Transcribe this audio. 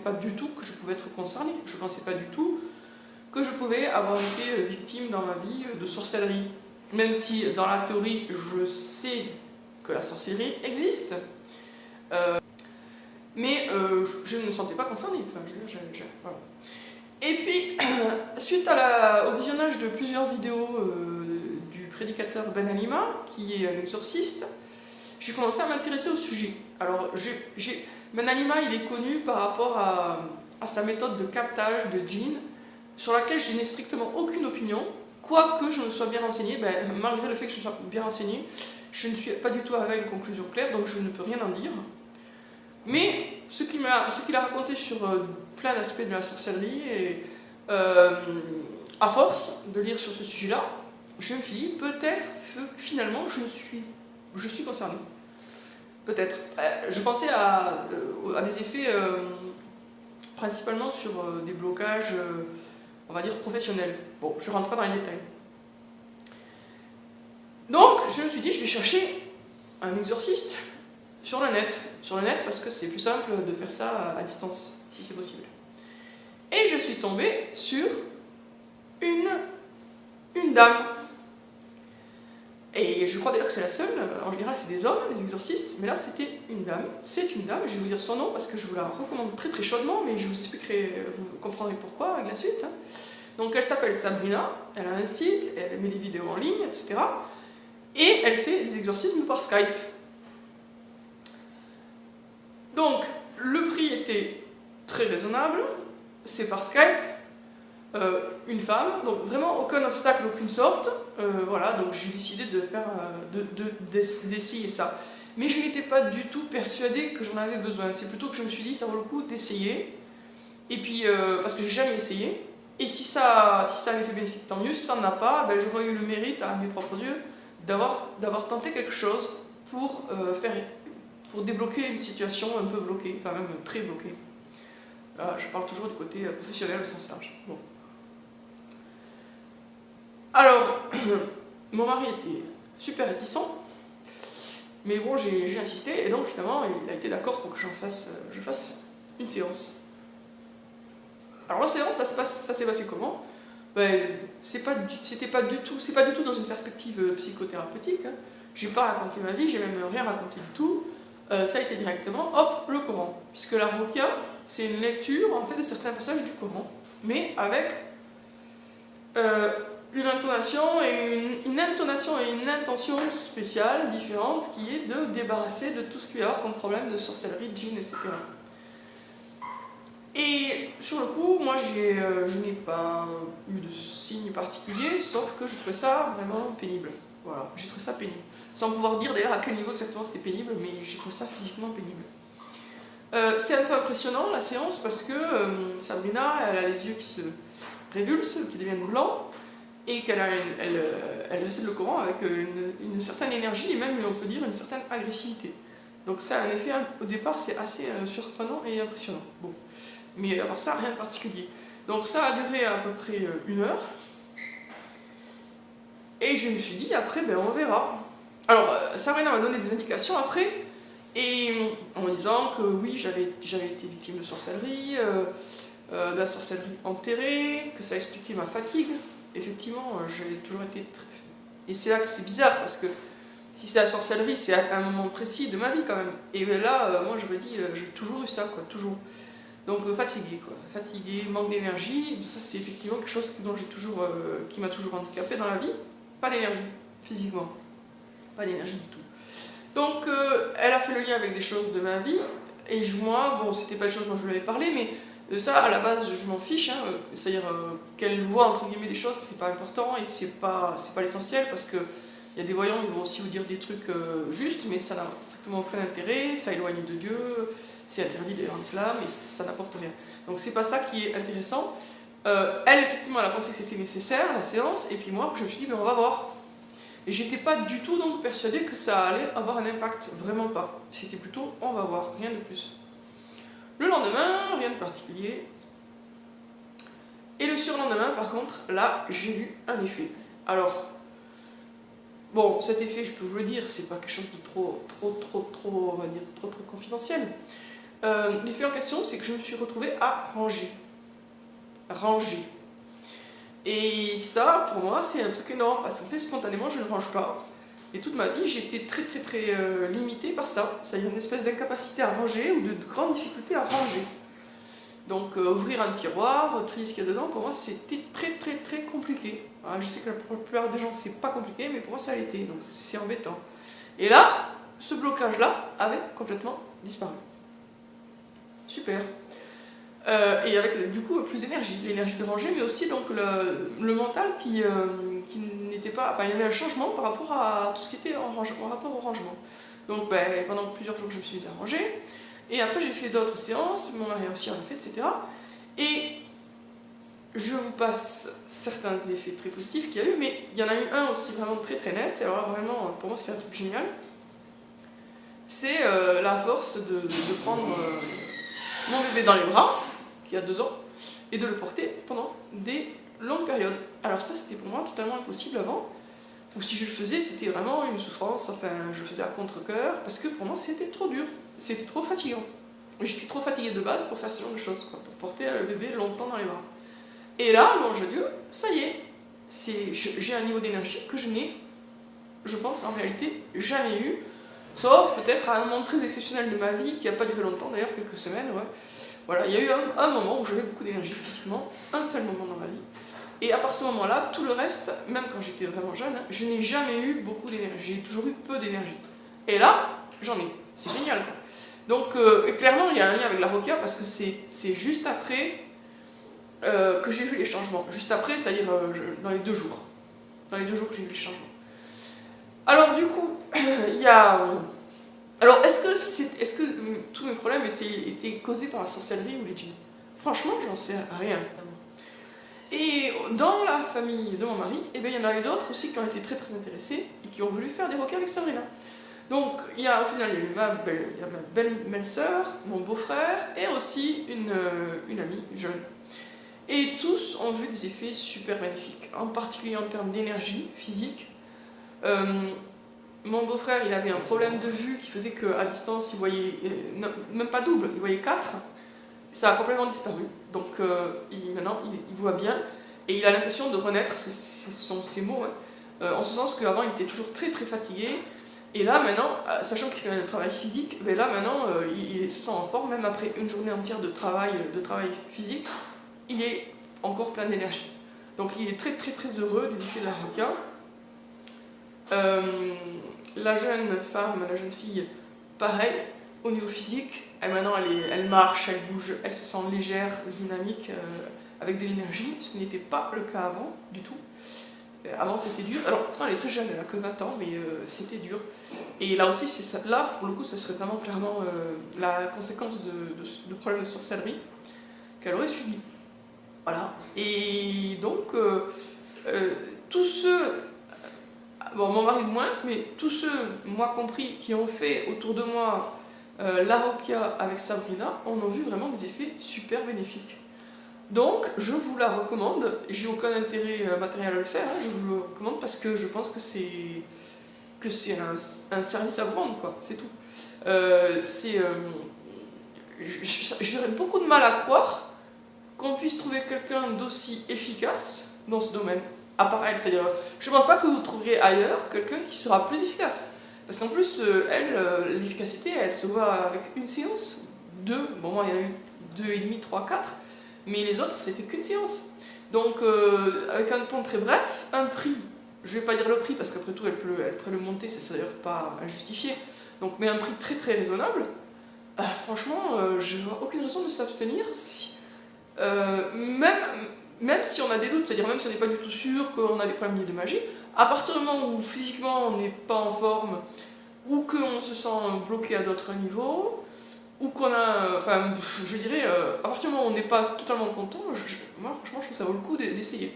pas du tout que je pouvais être concernée. Je ne pensais pas du tout que je pouvais avoir été victime dans ma vie de sorcellerie. Même si dans la théorie, je sais que la sorcellerie existe. Mais je ne me sentais pas concernée. Enfin, voilà. Et puis, suite au visionnage de plusieurs vidéos du prédicateur Ben Alima, qui est un exorciste, j'ai commencé à m'intéresser au sujet. Alors, Ben Alima, il est connu par rapport à sa méthode de captage de djinns, sur laquelle je n'ai strictement aucune opinion, quoique je me sois bien renseignée. Malgré le fait que je sois bien renseignée, je ne suis pas du tout arrivée à une conclusion claire, donc je ne peux rien en dire. Mais ce qu'il a raconté sur plein d'aspects de la sorcellerie, et à force de lire sur ce sujet-là, je me suis dit, peut-être que finalement je suis concernée. Peut-être. Je pensais à des effets principalement sur des blocages, on va dire, professionnels. Bon, je ne rentre pas dans les détails. Donc, je me suis dit, je vais chercher un exorciste sur le net. Sur le net, parce que c'est plus simple de faire ça à distance, si c'est possible. Et je suis tombée sur une dame. Et je crois d'ailleurs que c'est la seule. En général, c'est des hommes, les exorcistes, mais là, c'était une dame. C'est une dame, je vais vous dire son nom parce que je vous la recommande très très chaudement, mais je vous expliquerai, vous comprendrez pourquoi avec la suite. Donc, elle s'appelle Sabrina, elle a un site, elle met des vidéos en ligne, etc. Et elle fait des exorcismes par Skype. Donc, le prix était très raisonnable, c'est par Skype, une femme, donc vraiment aucun obstacle, aucune sorte. Voilà, donc j'ai décidé de faire, d'essayer ça. Mais je n'étais pas du tout persuadée que j'en avais besoin. C'est plutôt que je me suis dit, ça vaut le coup d'essayer. Et puis, parce que j'ai jamais essayé. Et si ça a un effet bénéfique, tant mieux. Si ça n'en a pas, ben, j'aurais eu le mérite, à mes propres yeux, d'avoir tenté quelque chose pour débloquer une situation un peu bloquée, enfin même très bloquée. Là, je parle toujours du côté professionnel au sens large. Bon. Alors, mon mari était super réticent, mais bon, j'ai insisté, et donc finalement, il a été d'accord pour que je fasse une séance. Alors la séance, ça s'est passé comment? Ben, c'est pas du tout dans une perspective psychothérapeutique. Hein. J'ai pas raconté ma vie, j'ai même rien raconté du tout. Ça a été directement, hop, le Coran. Puisque la Ruqya, c'est une lecture en fait de certains passages du Coran, mais avec une intonation et une intention spéciale, différente, qui est de débarrasser de tout ce qu'il peut y avoir comme problème de sorcellerie, de djinn, etc. Et sur le coup, moi je n'ai pas eu de signe particulier, sauf que je trouvais ça vraiment pénible. Voilà, j'ai trouvé ça pénible. Sans pouvoir dire d'ailleurs à quel niveau exactement c'était pénible, mais j'ai trouvé ça physiquement pénible. C'est un peu impressionnant la séance parce que Sabrina, elle a les yeux qui se révulsent, qui deviennent blancs, et elle récite le Coran avec une certaine énergie et même, on peut dire, une certaine agressivité. Donc ça a un effet, au départ, c'est assez surprenant et impressionnant. Bon. Mais à part ça, rien de particulier. Donc ça a duré à peu près 1 heure. Et je me suis dit, après, ben, on verra. Alors, Sabrina m'a donné des indications après, et en me disant que oui, j'avais été victime de sorcellerie, de la sorcellerie enterrée, que ça expliquait ma fatigue. Effectivement, j'ai toujours été très... Et c'est là que c'est bizarre, parce que si c'est la sorcellerie, c'est à un moment précis de ma vie quand même. Et là, moi, je me dis, j'ai toujours eu ça, quoi, toujours. Donc fatigué, quoi. Fatigué, manque d'énergie, ça c'est effectivement quelque chose qui m'a toujours handicapé dans la vie. Pas d'énergie, physiquement. Pas d'énergie du tout. Donc elle a fait le lien avec des choses de ma vie, et moi, bon, c'était pas des choses dont je lui avais parlé, mais ça, à la base, je m'en fiche, hein, c'est-à-dire qu'elle voit, entre guillemets, des choses, c'est pas important, et c'est pas l'essentiel, parce que il y a des voyants, ils vont aussi vous dire des trucs justes, mais ça n'a strictement aucun intérêt, ça éloigne de Dieu, c'est interdit d'ailleurs en islam, et ça n'apporte rien. Donc c'est pas ça qui est intéressant. Elle, effectivement, elle a pensé que c'était nécessaire, la séance, et puis moi, je me suis dit, mais on va voir. Et j'étais pas du tout donc persuadée que ça allait avoir un impact, vraiment pas. C'était plutôt, on va voir, rien de plus. Le lendemain, rien de particulier. Et le surlendemain, par contre, là, j'ai eu un effet. Alors, bon, cet effet, je peux vous le dire, c'est pas quelque chose de trop, on va dire, trop confidentiel. L'effet en question, c'est que je me suis retrouvée à ranger. Ranger. Et ça, pour moi, c'est un truc énorme, parce qu'en fait, spontanément, je ne range pas. Et toute ma vie, j'ai été très limitée par ça. C'est-à-dire une espèce d'incapacité à ranger ou de grande difficulté à ranger. Donc ouvrir un tiroir, trier ce qu'il y a dedans, pour moi c'était très compliqué. Alors, je sais que pour la plupart des gens c'est pas compliqué, mais pour moi ça a été, donc c'est embêtant. Et là, ce blocage-là avait complètement disparu. Super. Et avec du coup plus d'énergie, l'énergie de ranger, mais aussi donc le mental qui n'était pas... Enfin, il y avait un changement par rapport à tout ce qui était en rapport au rangement. Donc ben, pendant plusieurs jours je me suis mise à ranger. Et après, j'ai fait d'autres séances, mon mari aussi en a fait, etc. Et je vous passe certains effets très positifs qu'il y a eu, mais il y en a eu un aussi vraiment très net. Alors là, vraiment, pour moi, c'est un truc génial. C'est la force de prendre mon bébé dans les bras, qui a 2 ans, et de le porter pendant des longues périodes. Alors ça, c'était pour moi totalement impossible avant. Ou si je le faisais, c'était vraiment une souffrance, enfin, je le faisais à contre-cœur, parce que pour moi, c'était trop dur. C'était trop fatigant. J'étais trop fatiguée de base pour faire ce genre de choses, quoi, pour porter le bébé longtemps dans les bras. Et là, l'ange Dieu, ça y est, j'ai un niveau d'énergie que je n'ai, je pense, en réalité, jamais eu, sauf peut-être à un moment très exceptionnel de ma vie, qui n'a pas duré longtemps, d'ailleurs, quelques semaines, ouais. Voilà, il y a eu un moment où j'avais beaucoup d'énergie physiquement, un seul moment dans ma vie. Et à part ce moment-là, tout le reste, même quand j'étais vraiment jeune, je n'ai jamais eu beaucoup d'énergie, j'ai toujours eu peu d'énergie. Et là, j'en ai. C'est génial, quoi. Donc, clairement, il y a un lien avec la Rokia, parce que c'est juste après que j'ai vu les changements. Juste après, c'est-à-dire dans les 2 jours. Dans les 2 jours que j'ai vu les changements. Alors, du coup, il y a... Alors, est-ce que tous mes problèmes étaient causés par la sorcellerie ou les djinns? Franchement, j'en sais rien. Et dans la famille de mon mari, eh bien, il y en a eu d'autres aussi qui ont été très intéressés et qui ont voulu faire des Rokia avec Sabrina. Donc, au final, il y a eu ma belle-sœur, mon beau-frère et aussi une amie jeune. Et tous ont vu des effets super magnifiques, en particulier en termes d'énergie physique. Mon beau-frère, il avait un problème de vue qui faisait qu'à distance, il voyait, même pas double, il voyait 4. Ça a complètement disparu. Donc maintenant, il voit bien et il a l'impression de renaître, ce sont ses mots, hein, en ce sens qu'avant, il était toujours très fatigué. Et là, maintenant, sachant qu'il fait un travail physique, mais là, maintenant, il se sent en forme, même après une journée entière de travail physique, il est encore plein d'énergie. Donc, il est très heureux des effets de la Rokia. La jeune femme, la jeune fille, pareil, au niveau physique, maintenant, elle marche, elle bouge, elle se sent légère, dynamique, avec de l'énergie, ce qui n'était pas le cas avant, du tout. Avant c'était dur, alors pourtant elle est très jeune, elle a que 20 ans, mais c'était dur. Et là aussi, là pour le coup, ça serait vraiment clairement la conséquence de problèmes de sorcellerie qu'elle aurait subi. Voilà. Et donc, tous ceux, bon mon mari de moins, mais tous ceux, moi compris, qui ont fait autour de moi la Rokia avec Sabrina, on a vu vraiment des effets super bénéfiques. Donc, je vous la recommande. J'ai aucun intérêt matériel à le faire, hein. Je vous le recommande parce que je pense que c'est un service à vous rendre, quoi. C'est tout. J'aurais beaucoup de mal à croire qu'on puisse trouver quelqu'un d'aussi efficace dans ce domaine. À part elle, c'est-à-dire, je ne pense pas que vous trouverez ailleurs quelqu'un qui sera plus efficace. Parce qu'en plus, l'efficacité, elle se voit avec une séance, 2, bon, moi il y en a eu 2,5, 3, 4. Mais les autres, c'était qu'une séance. Donc, avec un temps très bref, un prix, je ne vais pas dire le prix, parce qu'après tout, elle peut le monter, c'est d'ailleurs pas injustifié. Donc, mais un prix très raisonnable, franchement, je vois aucune raison de s'abstenir. Même si on a des doutes, c'est-à-dire même si on n'est pas du tout sûr qu'on a des problèmes liés de magie, à partir du moment où physiquement on n'est pas en forme, ou qu'on se sent bloqué à d'autres niveaux, ou qu'on a, enfin, je dirais, à partir du moment où on n'est pas totalement content, moi franchement je trouve que ça vaut le coup d'essayer.